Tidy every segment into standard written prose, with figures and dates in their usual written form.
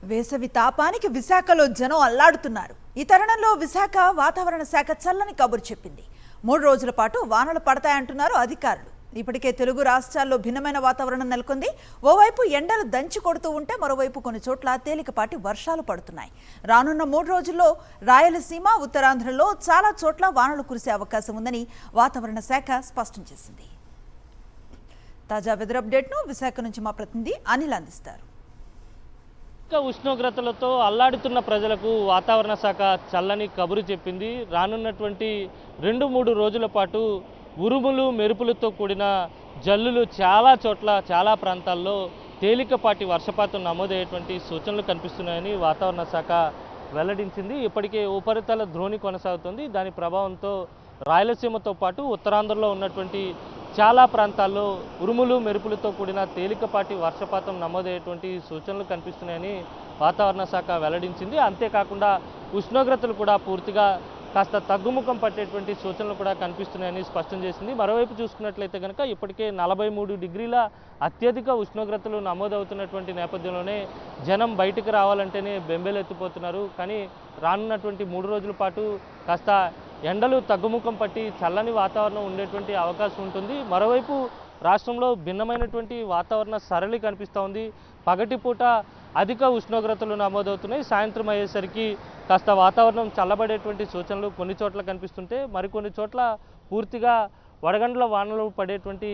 వేసవి తాపానికి విశాఖలో జనం అల్లాడుతున్నారు. ఈ తరుణంలో విశాఖ వాతావరణ శాఖ చల్లని కబురు చెప్పింది. 3 రోజుల పాటు వానలు పడతాయంటున్నారు అధికారులు. ఇప్పటికే తెలుగు రాష్ట్రాల్లో భిన్నమైన వాతావరణం నెలకొంది. ఓవైపు ఎండలు దంచి కొడుతూ ఉంటే మరోవైపు కొన్ని చోట్ల తేలికపాటి వర్షాలు పడుతున్నాయి. రానున్న 3 రోజుల్లో రాయలసీమ, ఉత్తరాంధ్రలో చాలా చోట్ల వానలు కురిసే అవకాశం ఉందని వాతావరణ శాఖ స్పష్టం చేసింది. తాజా వెదర్ అప్డేట్ను విశాఖ నుంచి మా ప్రతినిధి అనిల్ అందిస్తారు. ఉష్ణోగ్రతలతో అల్లాడుతున్న ప్రజలకు వాతావరణ శాఖ చల్లని కబురు చెప్పింది. రానున్నటువంటి 2-3 రోజుల పాటు ఉరుములు మెరుపులతో కూడిన జల్లులు చాలా చోట్ల చాలా ప్రాంతాల్లో తేలికపాటి వర్షపాతం నమోదయ్యేటువంటి సూచనలు కనిపిస్తున్నాయని వాతావరణ శాఖ వెల్లడించింది. ఇప్పటికే ఉపరితల ద్రోణి కొనసాగుతుంది. దాని ప్రభావంతో రాయలసీమతో పాటు ఉత్తరాంధ్రలో ఉన్నటువంటి చాలా ప్రాంతాల్లో ఉరుములు మెరుపులతో కూడిన తేలికపాటి వర్షపాతం నమోదయ్యేటువంటి సూచనలు కనిపిస్తున్నాయని వాతావరణ శాఖ వెల్లడించింది. అంతేకాకుండా ఉష్ణోగ్రతలు కూడా పూర్తిగా కాస్త తగ్గుముఖం పట్టేటువంటి సూచనలు కూడా కనిపిస్తున్నాయని స్పష్టం చేసింది. మరోవైపు చూసుకున్నట్లయితే కనుక ఇప్పటికే 43 డిగ్రీల అత్యధిక ఉష్ణోగ్రతలు నమోదవుతున్నటువంటి నేపథ్యంలోనే జనం బయటకు రావాలంటేనే బెంబేలెత్తిపోతున్నారు. కానీ రానున్నటువంటి 3 రోజుల పాటు కాస్త ఎండలు తగ్గుముఖం పట్టి చల్లని వాతావరణం ఉండేటువంటి అవకాశం ఉంటుంది. మరోవైపు రాష్ట్రంలో భిన్నమైనటువంటి వాతావరణ సరళి కనిపిస్తూ ఉంది. పగటిపూట అధిక ఉష్ణోగ్రతలు నమోదవుతున్నాయి. సాయంత్రం అయ్యేసరికి కాస్త వాతావరణం చల్లబడేటువంటి సూచనలు కొన్ని చోట్ల కనిపిస్తుంటే మరికొన్ని చోట్ల పూర్తిగా వడగండ్ల వానలు పడేటువంటి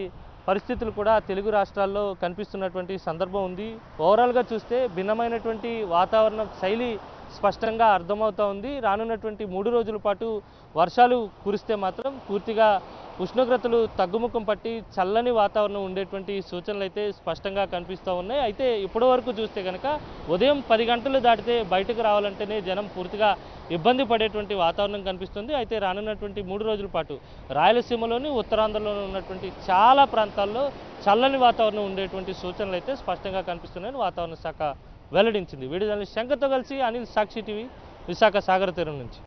పరిస్థితులు కూడా తెలుగు రాష్ట్రాల్లో కనిపిస్తున్నటువంటి సందర్భం ఉంది. ఓవరాల్గా చూస్తే భిన్నమైనటువంటి వాతావరణ శైలి స్పష్టంగా అర్థమవుతూ ఉంది. రానున్నటువంటి 3 రోజుల పాటు వర్షాలు కురిస్తే మాత్రం పూర్తిగా ఉష్ణోగ్రతలు తగ్గుముఖం పట్టి చల్లని వాతావరణం ఉండేటువంటి సూచనలు అయితే స్పష్టంగా కనిపిస్తూ ఉన్నాయి. అయితే ఇప్పటి వరకు చూస్తే కనుక ఉదయం 10 గంటలు దాటితే బయటకు రావాలంటేనే జనం పూర్తిగా ఇబ్బంది పడేటువంటి వాతావరణం కనిపిస్తుంది. అయితే రానున్నటువంటి 3 రోజుల పాటు రాయలసీమలోని ఉత్తరాంధ్రలోని ఉన్నటువంటి చాలా ప్రాంతాల్లో చల్లని వాతావరణం ఉండేటువంటి సూచనలు అయితే స్పష్టంగా కనిపిస్తున్నాయని వాతావరణ శాఖ వెల్లడించింది. వీడియో జర్నలిస్ట్ శంకర్తో కలిసి అనిల్, సాక్షి టీవీ, విశాఖ సాగర తీరం నుంచి.